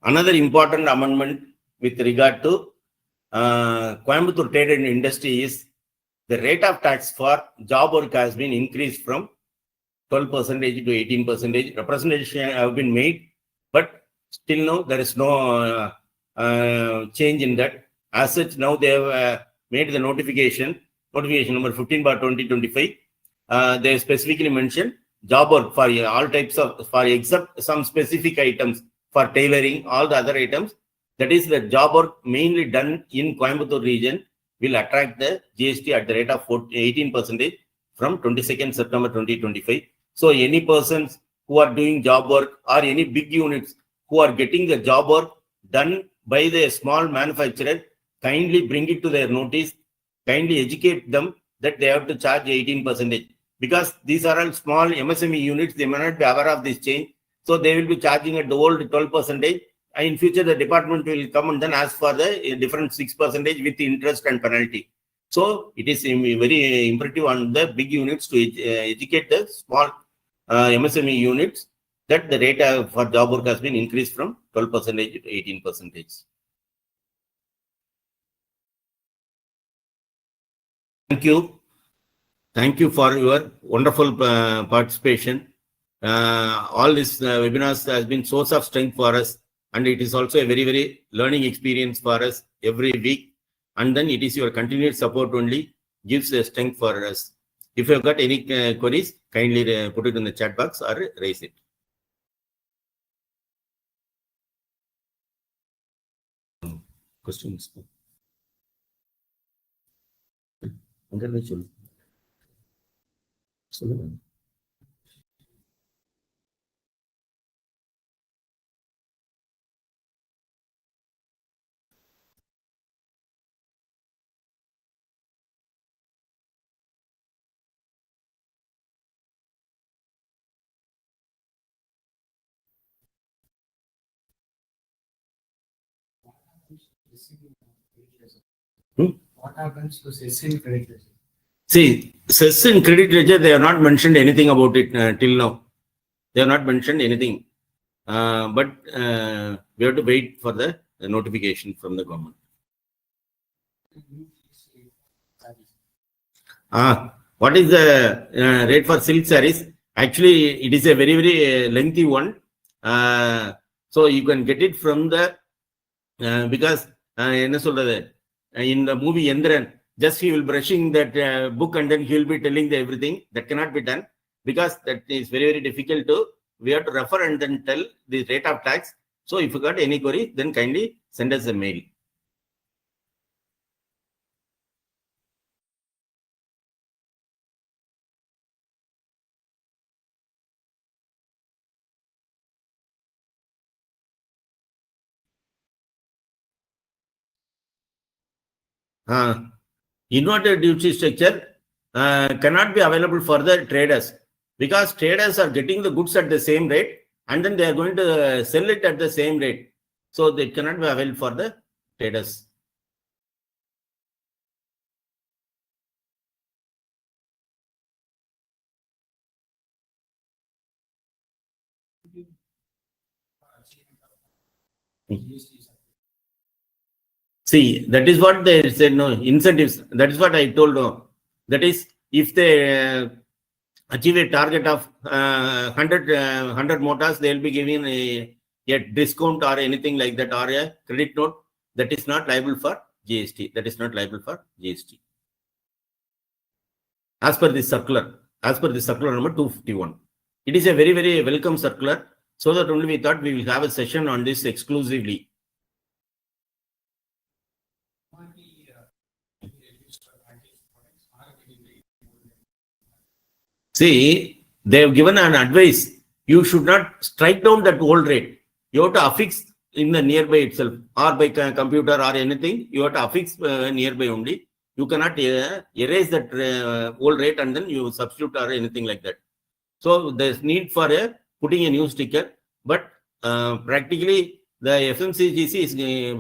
Another important amendment with regard to Coimbatore Trade and Industry is the rate of tax for job work has been increased from 12% to 18%. Representation have been made, but still now there is no change in that. As such, now they have made the notification number 15/2025. They specifically mentioned job work for all types of, for except some specific items for tailoring, all the other items. That is the job work mainly done in Coimbatore region will attract the GST at the rate of 18% from 22nd September 2025. So any persons who are doing job work or any big units who are getting the job work done by the small manufacturer, kindly bring it to their notice, kindly educate them that they have to charge 18%. Because these are all small MSME units, they may not be aware of this change. So they will be charging at the old 12%. In future, the department will come and then ask for the different 6% with interest and penalty. So it is very imperative on the big units to educate the small MSME units that the rate for job work has been increased from 12% to 18%. Thank you. Thank you for your wonderful participation. All these webinars has been source of strength for us, and it is also a very, very learning experience for us every week. And then it is your continued support only gives a strength for us. If you have got any queries, kindly put it in the chat box or raise it. Questions? What happens to cess in credit ledger? See, cess in credit ledger, they have not mentioned anything about it till now. They have not mentioned anything. But we have to wait for the notification from the government. What is the rate for silk sarees? Actually, it is a very, very lengthy one. So you can get it from the, because in the movie Yendran, just he will brushing that book and then he will be telling the everything. That cannot be done because that is very, very difficult to, we have to refer and then tell the rate of tax. So if you got any query, then kindly send us a mail. Inverted duty structure cannot be available for the traders because traders are getting the goods at the same rate and then they are going to sell it at the same rate. So they cannot be available for the traders. See, that is what they said, no, incentives. That is what I told. No. That is, if they achieve a target of 100 motors, they will be giving a discount or anything like that, or a credit note. That is not liable for GST. That is not liable for GST. As per the circular number 251. It is a very, very welcome circular. So that only we thought we will have a session on this exclusively. See, they have given an advice. You should not strike down that old rate. You have to affix in the nearby itself, or by computer or anything. You have to affix nearby only. You cannot erase that old rate and then you substitute or anything like that. So there's need for putting a new sticker. But practically, the FMCGC is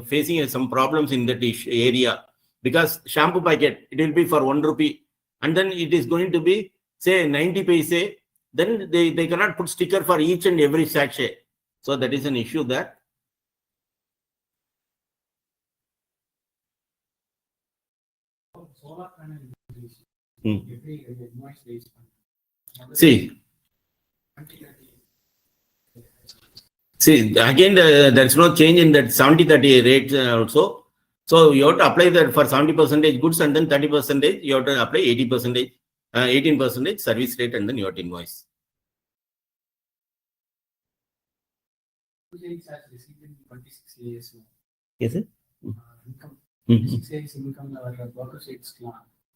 facing some problems in that area, because shampoo packet, it will be for 1 rupee, and then it is going to be, say, 90 paise. Then they cannot put sticker for each and every sachet. So that is an issue there. Solar panel installation. Hmm. Every invoice based on. See, again, there's no change in that 70-30 rate also. So you have to apply that for 70% goods, and then 30% you have to apply 80%, 18% service rate, and then you have to invoice. Has received in 26 years. Yes, sir. Income. Mhm. 26 years income workers it's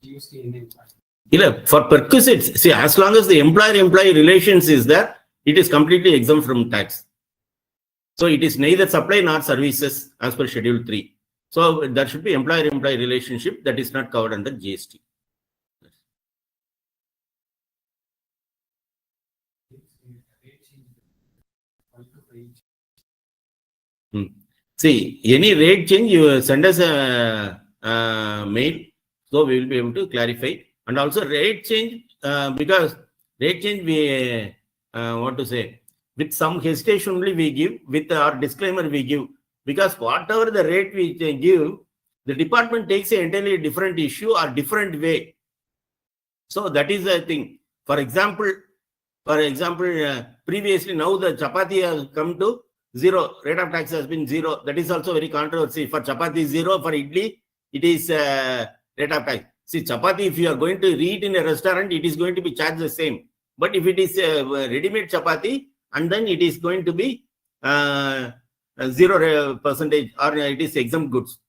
GST enabled. For perquisites, see, as long as the employer-employee relations is there, it is completely exempt from tax. So it is neither supply nor services as per Schedule 3. So there should be employer-employee relationship that is not covered under GST. See, any rate change, you send us a mail, so we will be able to clarify. And also rate change, because rate change we what to say, with some hesitation only we give, with our disclaimer we give, because whatever the rate we give, the department takes an entirely different issue or different way. So that is the thing. For example, previously, now the chapati has come to 0, rate of tax has been 0. That is also very controversial. For chapati 0, for idli it is rate of tax. See, chapati, if you are going to eat in a restaurant, it is going to be charged the same. But if it is ready-made chapati, and then it is going to be 0% or it is exempt goods.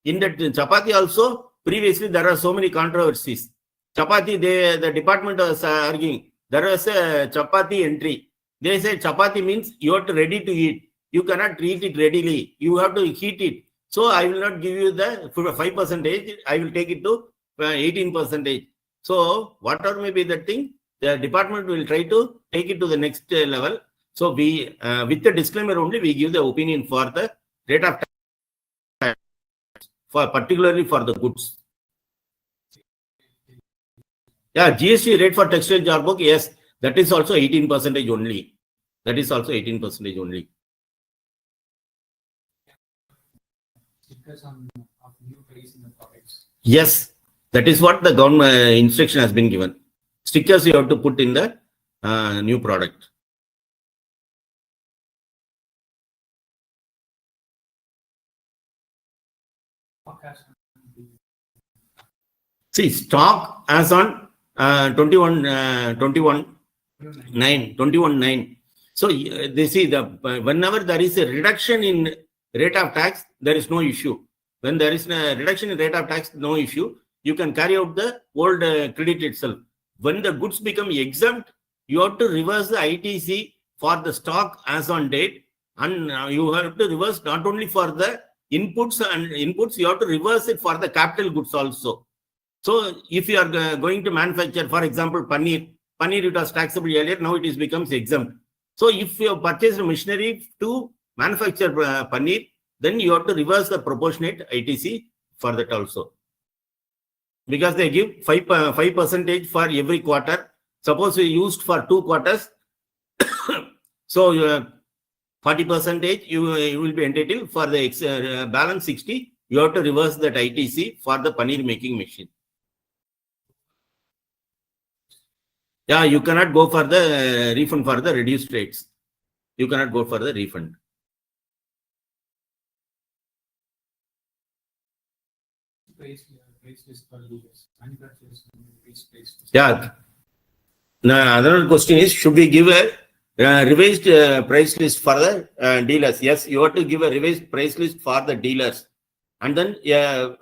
In that chapati also, previously there are so many controversies. Chapati, the department was arguing. There was a chapati entry. They say chapati means you are ready to eat. You cannot eat it readily. You have to heat it. So I will not give you the 5%. I will take it to 18%. So whatever may be the thing, the department will try to take it to the next level. So we, with the disclaimer only, we give the opinion for the rate of tax, particularly for the goods. Yeah, GST rate for textile jar book, yes, that is also 18% only. That is also 18% only. Stickers of new price in the products. Yes, that is what the government instruction has been given. Stickers you have to put in the new product. See, stock as on 21/9. So they see whenever there is a reduction in rate of tax, there is no issue. When there is a reduction in rate of tax, no issue. You can carry out the old credit itself. When the goods become exempt, you have to reverse the ITC for the stock as on date, and you have to reverse not only for the inputs, you have to reverse it for the capital goods also. So if you are going to manufacture, for example, paneer it was taxable earlier, now it becomes exempt. So if you have purchased machinery to manufacture paneer, then you have to reverse the proportionate ITC for that also. Because they give 5% for every quarter. Suppose you used for 2 quarters, so 40% you will be entitled. For the balance 60, you have to reverse that ITC for the paneer making machine. Yeah, you cannot go for the refund for the reduced rates. You cannot go for the refund. Yeah. Now, another question is, should we give a revised price list for the dealers? Yes, you have to give a revised price list for the dealers. And then a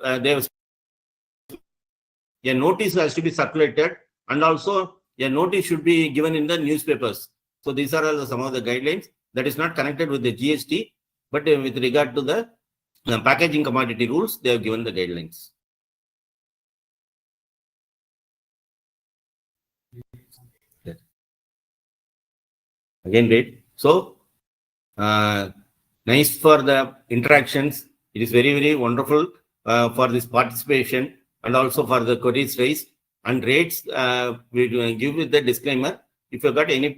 notice has to be circulated, and also a notice should be given in the newspapers. So these are some of the guidelines that is not connected with the GST, but with regard to the packaging commodity rules, they have given the guidelines. Again, wait. So Nice for the interactions. It is very, very wonderful for this participation and also for the queries raised. And rates, we give with the disclaimer. If you got any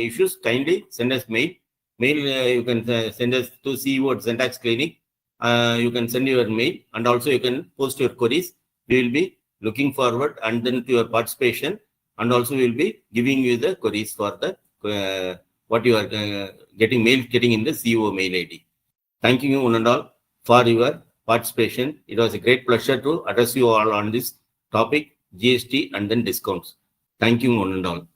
issues, kindly send us mail. Mail, you can send us to CEO at Syntax Clinic. You can send your mail and also you can post your queries. We will be looking forward and then to your participation, and also we will be giving you the queries for the what you are getting in the CEO mail ID. Thank you one and all for your participation. It was a great pleasure to address you all on this topic, GST and then discounts. Thank you one and all.